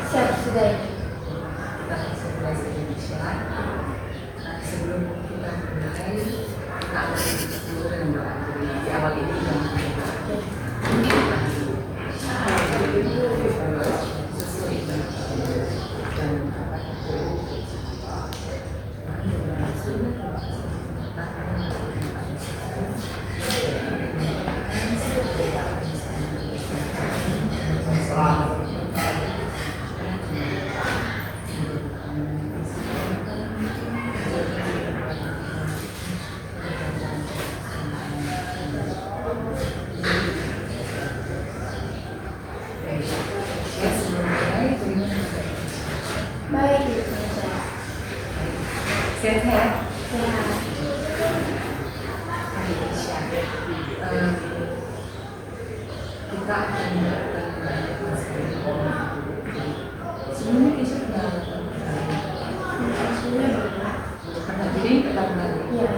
Siap, sudah. Kita langsung mulai Indonesia. Sebelum kita mulai, kita akan dulu dengan doa. Jadi di awal ini dan Baik, Ibu. sehat. Sehat. Kita akan melakukan sebelumnya kita sudah pernah jadi kita pernah Iya.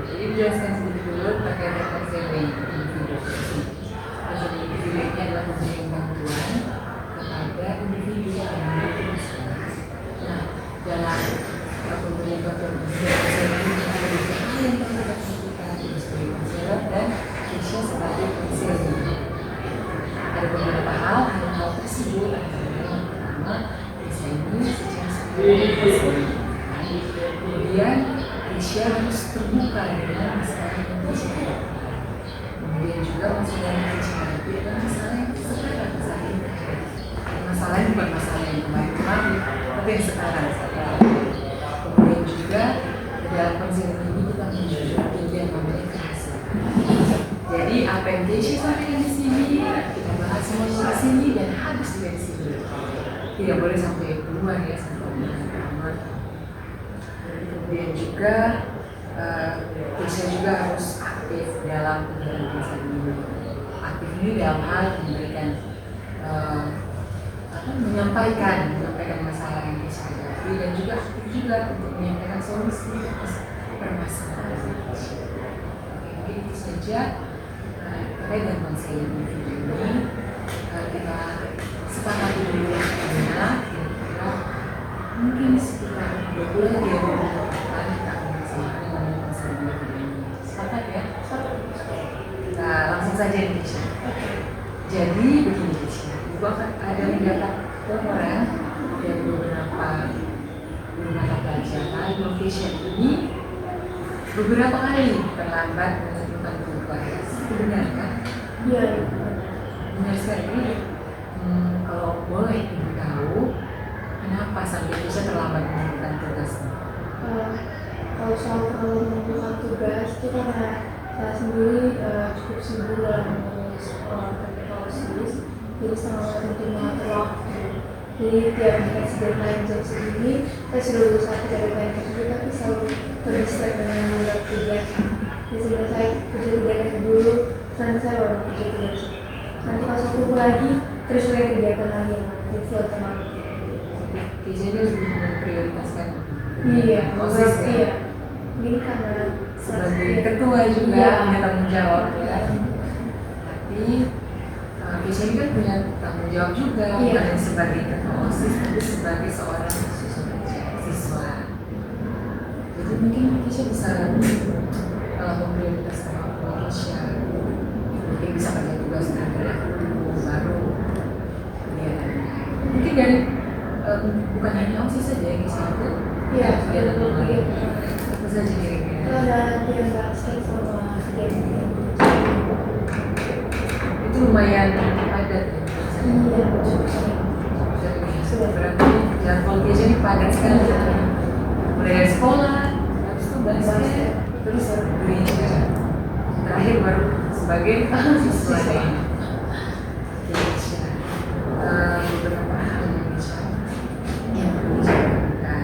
jadi jelaskan sedikit dulu terkait dengan konseling individu. Konseling individu ini adalah memberikan bantuan kepada individu yang memiliki masalah. Nah, dalam pemberian bantuan konseling ini ada beberapa hal yang perlu kita lakukan sebagai konselor dan Keisha sebagai konselor. Ada beberapa hal tersebut adalah yang pertama Keisha ini secara spiritual. Kemudian Keisha harus terbuka dengan masalah yang Keisha hadapi. Kemudian juga masalah yang Keisha hadapi adalah masalah yang sekarang saat ini. Masalahnya bukan masalah yang kemarin-kemarin, tapi yang sekarang. Kemudian juga dalam konseling ini kita menunjukkan yang namanya kerahasiaan. Jadi apa yang Keisha sampaikan di sini kita bahas semua di sini dan harus juga di sini. Tidak boleh sampai keluar ya sampai aman. Kemudian juga Keisha juga harus aktif dalam kegiatan Keisha ini. Aktif ini dalam hal memberikan menyampaikan masalah yang Keisha hadapi dan juga aktif juga untuk menyampaikan solusi atas permasalahan Keisha. Oke, itu saja terkait dengan konseling individu ini. Kita sepakati dulu karena kira-kira mungkin sekitar 2 bulan dia akan kita akan bersama dengan konseling individu ini. Sepakat ya? Nah, langsung saja nih Keisha. Jadi begini Keisha, Ibu akan ada mendapat laporan dari beberapa pelajaran Keisha ini beberapa kali terlambat menentukan tugas. Itu benar kan? Iya. Benar sekali. Kalau boleh Ibu tahu, kenapa sampai Keisha terlambat menentukan tugasnya? Kalau soal terlalu menentukan tugas itu karena saya sendiri cukup sibuk dalam mengurus technical skills, jadi selalu tentu mengatur waktu. Jadi tiap dikasih deadline jam segini, saya sudah berusaha kerja deadline tersebut, tapi selalu terdistract dengan membuat kegiatan. Jadi sebenarnya saya kerja kegiatan dulu, nanti saya baru kerja kegiatan. Nanti pas waktu lagi, terus saya kegiatan lagi yang nanti flow teman. Keisha dia lebih memprioritaskan Iya, proses ya. iya. Ini karena Sebagai ketua juga punya tanggung jawab ya. Tapi Keisha ini kan punya tanggung jawab juga, bukan hanya sebagai ketua OSIS, tapi sebagai seorang siswa. Jadi mungkin Keisha bisa memprioritaskan waktu Keisha. Mungkin bisa kerja tugas terhadap baru. Ya, mungkin dari bukan hanya OSIS saja yang Keisha itu. Iya, kegiatan betul. lain. Apa saja kira-kira? Kalau ada nanti yang basket sama kegiatan. Itu lumayan padat ya. Iya, Sudah berarti jadwal Keisha ini padat sekali. Mulai dari sekolah, habis itu basket, terus gereja, terakhir baru sebagai siswa ya. Keisha, beberapa hal yang Keisha yang perlu dilakukan.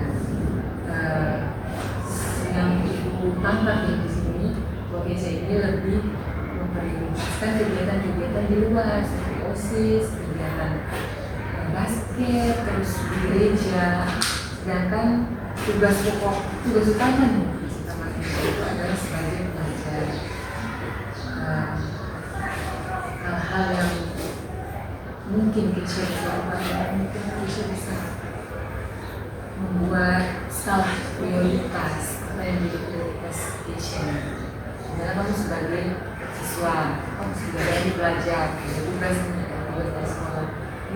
Yang Ibu tangkap di sini, bahwa Keisha ini lebih memprioritaskan kegiatan-kegiatan di luar seperti OSIS, kegiatan basket, terus di gereja. Sedangkan tugas utama nih, itu adalah sebagai pengajar. Hal-hal yang mungkin Keisha bisa lakukan, mungkin Keisha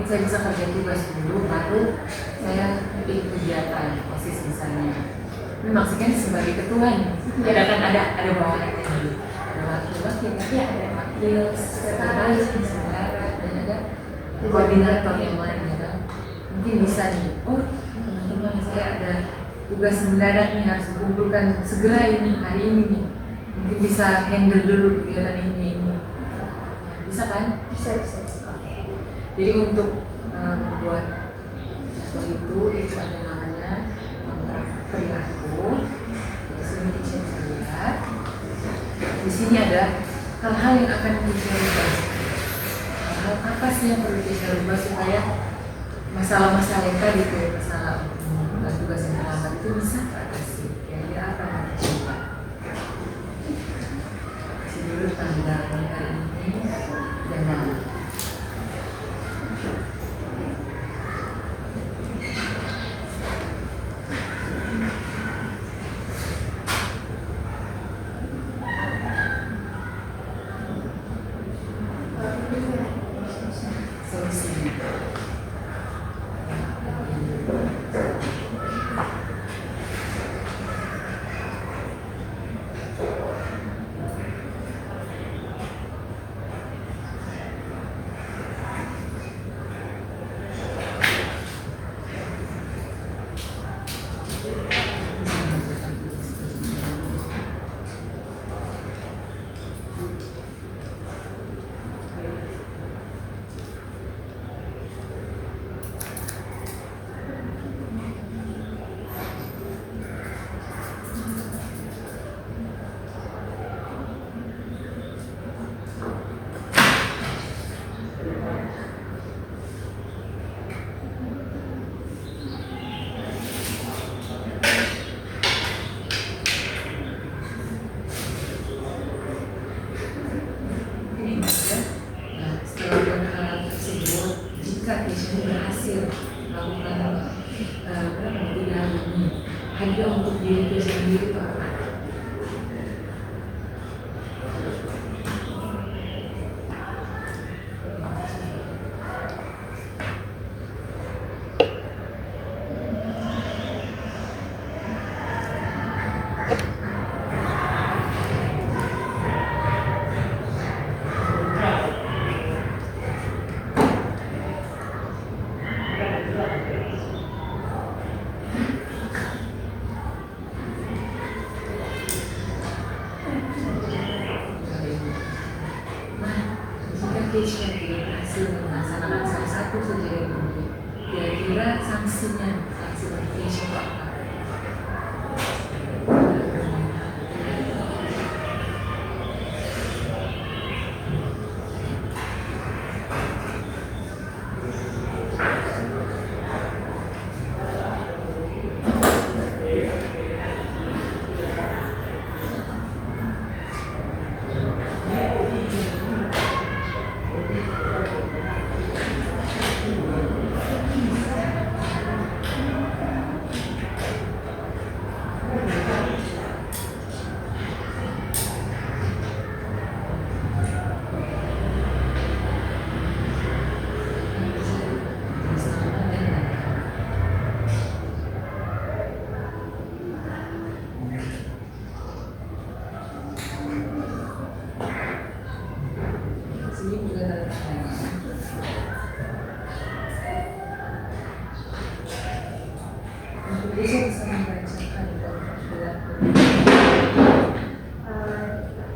saya bisa kerja tugas dulu, baru saya bikin kegiatan OSIS misalnya. Ini maksudnya sebagai ketua nih, ada bawahannya dulu, ada wakil-wakil, tapi ada wakil, sekretaris, bendahara, dan ada koordinator yang lain ya kan. Mungkin bisa nih, oh teman-teman saya ada tugas mendadak nih, harus kumpulkan segera ini hari ini nih. Mungkin bisa handle dulu kegiatan ini. Bisa kan? Bisa. Jadi untuk membuat itu ada namanya kontrak perilaku. Di sini saya lihat. Di sini ada hal-hal yang akan kita rubah. Hal apa sih yang perlu kita rubah supaya masalah-masalah yang tadi itu, masalah tugas yang terlambat itu bisa teratasi. Kira-kira apa yang kita coba? Kasih dulu tanggal hari ini dan nama. Berhasil melakukan perbedaan ini hadiah untuk diri dia sendiri itu apa? Yang tidak berhasil melaksanakan salah satu saja dari ini, kira-kira sanksinya, sanksi mediation itu apa?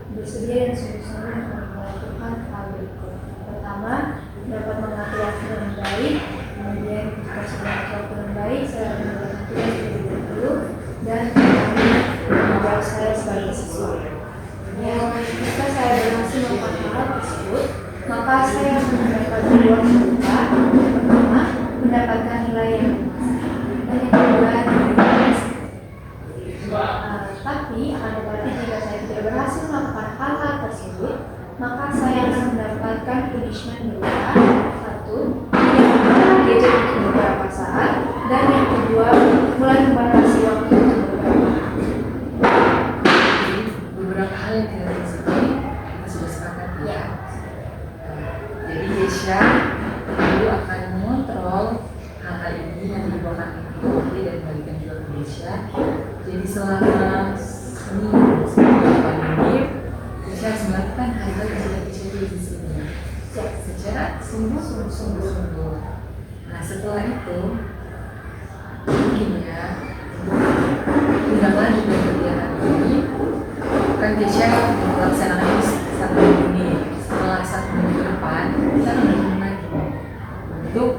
Bersedia dan sungguh-sungguh melakukan hal berikut. Pertama, dapat mengatur waktu dengan baik. Kemudian, jika sudah waktu dengan baik, saya menjalankan tugas terlebih dahulu. Dan menjawab saya sebagai siswa. Jika saya berhasil melakukan hal tersebut, maka saya mendapat reward berupa yang pertama, mendapatkan nilai yang dan yang kedua, tapi akan tetapi jika saya tidak berhasil melakukan hal-hal tersebut, maka saya akan mendapatkan punishment berupa satu, gadget untuk beberapa saat, dan yang kedua, mulai membatasi waktu untuk beberapa hal. Beberapa hal yang tidak disebut kita sudah sepakat ya. Jadi Desya lalu akan Jadi selama seminggu sebelum pandemi, Keisha harus melakukan hal-hal yang sudah Keisha tulis di sini secara sungguh-sungguh. Nah setelah itu mungkin ya tindak lanjut dari kegiatan ini kan Keisha melaksanakan ini 1 minggu ini. Setelah 1 minggu ke depan kita akan bertemu lagi untuk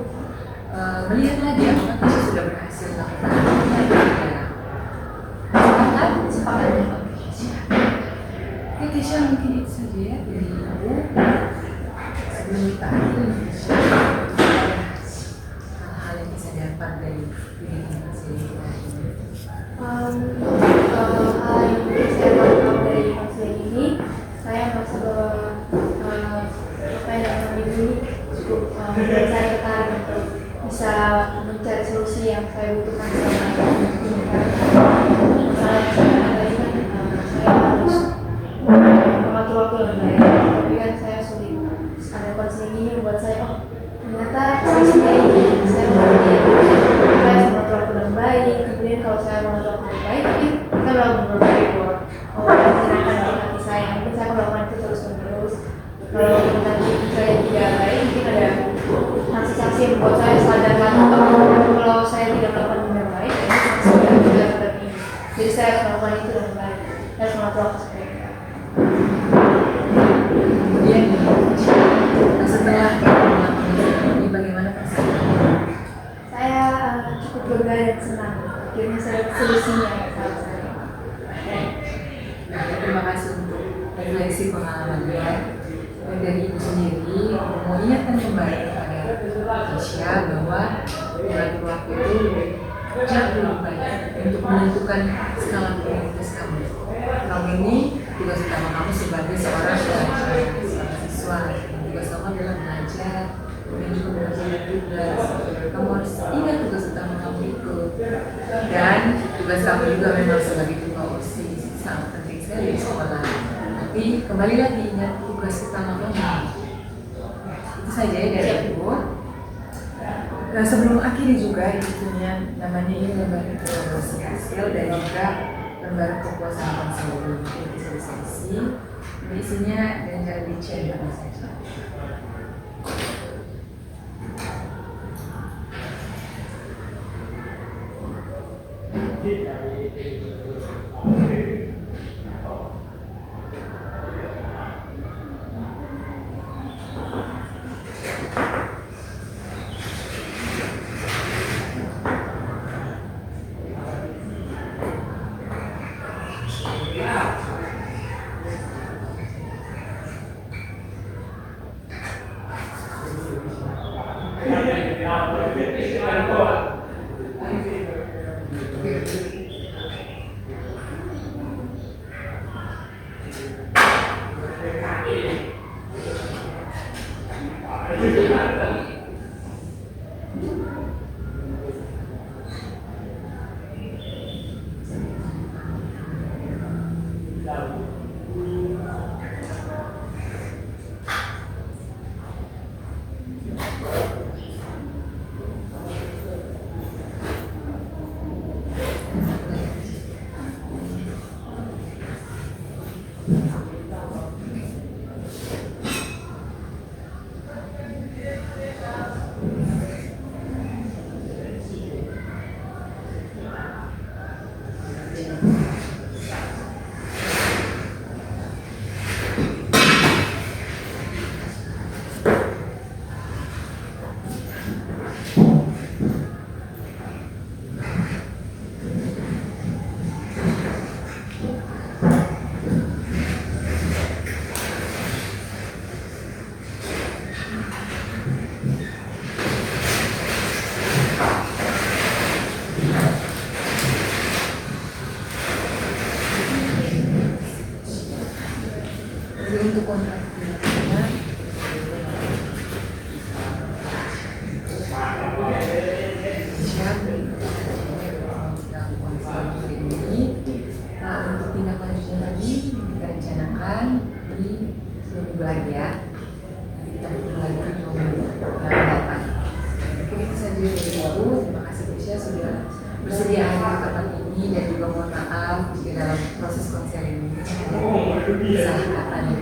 melihat lagi apakah Keisha sudah berhasil melakukan sepakatnya Pak Keisha. Ya Keisha mungkin itu saja ya dari aku. Sebelum kita akhiri Keisha, hal-hal yang bisa dapat dari diri kita sendiri. Hal yang bisa saya lakukan dari konseling ini, saya merasa bahwa apa yang dalam minggu ini cukup membuat saya tertarik untuk bisa mencari solusi yang saya butuhkan selama ini. Masalah yang saya ada ini kan saya harus mengatur waktu yang baik, tapi kan saya sulit. Ada konseling ini membuat saya ternyata solusinya ini saya harus mengatur waktu dengan baik. Kemudian kalau saya mengatur waktu dengan baik, kita melakukan baik bahwa menyenangkan di hati saya. Mungkin saya akan melakukan itu terus menerus. Kalau nanti saya tidak baik, mungkin ada saksi-saksi yang membuat saya sadar lagi kalau saya tidak melakukan dengan baik, ini saksi yang tidak seperti ini. Jadi saya harus melakukan itu dengan baik. Saya harus mengatur waktu saya. Kemudian setelah ini bagaimana perasaan? Saya cukup lega dan senang. Akhirnya saya dapat solusinya ya salah saya. Nah, terima kasih untuk refleksi pengalamannya. Dan dari ibu sendiri mau ingatkan kembali kepada Keisha bahwa mengatur waktu itu jauh lebih baik untuk menentukan skala prioritas kamu. Kamu ini tugas utama kamu sebagai seorang siswa. Tugas kamu adalah belajar dan juga belajar tugas. Kamu harus ingat tugas utama kamu itu. Dan tugas kamu juga memang sebagai ketua OSIS sangat penting sekali di sekolah. Tapi kembali lagi ingat tugas utama kamu. Itu saja ya dari aku. Nah sebelum akhiri juga itunya namanya ini lembaga kolaborasi hasil dan juga lembaga kepuasan konseling yang bisa diselisih. Isinya dan cara dicek apa saja. Untuk kontrak kerjanya siap ini untuk tindak lanjutnya lagi kita rencanakan di 2 minggu lagi ya. Nanti kita bertemu lagi di 2 minggu yang datang. Oke, itu saja dari aku. Terima kasih Keisha sudah bersedia hadir ke tempat ini dan juga mohon maaf jika dalam proses konseling ini bisa ada